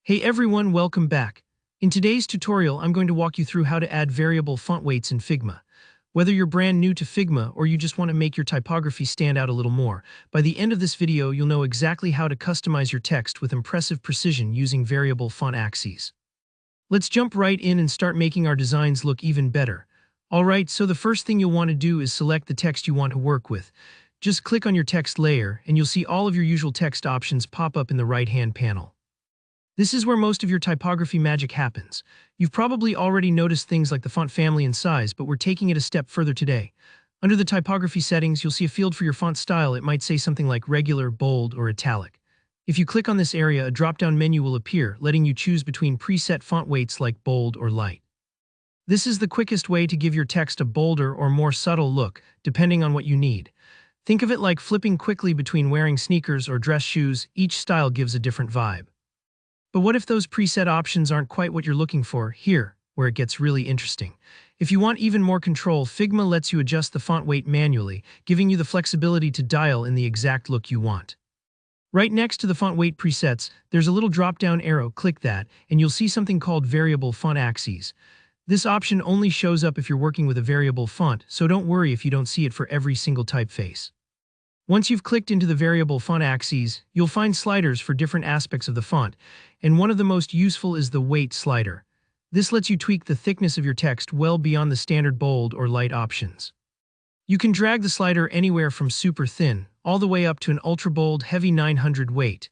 Hey everyone, welcome back. In today's tutorial, I'm going to walk you through how to add variable font weights in Figma. Whether you're brand new to Figma or you just want to make your typography stand out a little more, by the end of this video, you'll know exactly how to customize your text with impressive precision using variable font axes. Let's jump right in and start making our designs look even better. Alright, so the first thing you'll want to do is select the text you want to work with. Just click on your text layer and you'll see all of your usual text options pop up in the right-hand panel. This is where most of your typography magic happens. You've probably already noticed things like the font family and size, but we're taking it a step further today. Under the typography settings, you'll see a field for your font style. It might say something like regular, bold, or italic. If you click on this area, a drop-down menu will appear, letting you choose between preset font weights like bold or light. This is the quickest way to give your text a bolder or more subtle look, depending on what you need. Think of it like flipping quickly between wearing sneakers or dress shoes. Each style gives a different vibe. But what if those preset options aren't quite what you're looking for? Here, where it gets really interesting. If you want even more control, Figma lets you adjust the font weight manually, giving you the flexibility to dial in the exact look you want. Right next to the font weight presets, there's a little drop-down arrow. Click that, and you'll see something called variable font axes. This option only shows up if you're working with a variable font, so don't worry if you don't see it for every single typeface. Once you've clicked into the variable font axes, you'll find sliders for different aspects of the font, and one of the most useful is the weight slider. This lets you tweak the thickness of your text well beyond the standard bold or light options. You can drag the slider anywhere from super thin, all the way up to an ultra bold, heavy 900 weight.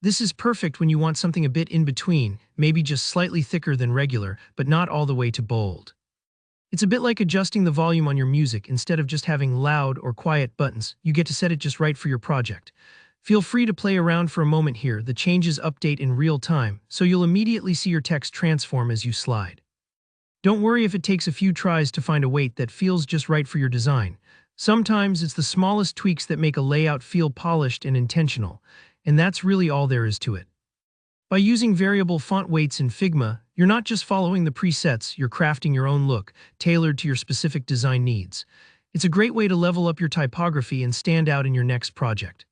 This is perfect when you want something a bit in between, maybe just slightly thicker than regular, but not all the way to bold. It's a bit like adjusting the volume on your music. Instead of just having loud or quiet buttons, you get to set it just right for your project. Feel free to play around for a moment here. The changes update in real time, so you'll immediately see your text transform as you slide. Don't worry if it takes a few tries to find a weight that feels just right for your design. Sometimes it's the smallest tweaks that make a layout feel polished and intentional, and that's really all there is to it. By using variable font weights in Figma, you're not just following the presets, you're crafting your own look, tailored to your specific design needs. It's a great way to level up your typography and stand out in your next project.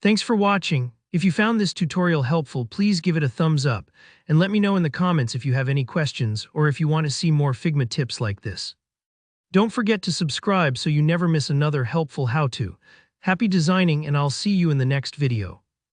Thanks for watching. If you found this tutorial helpful, please give it a thumbs up, and let me know in the comments if you have any questions or if you want to see more Figma tips like this. Don't forget to subscribe so you never miss another helpful how-to. Happy designing, and I'll see you in the next video.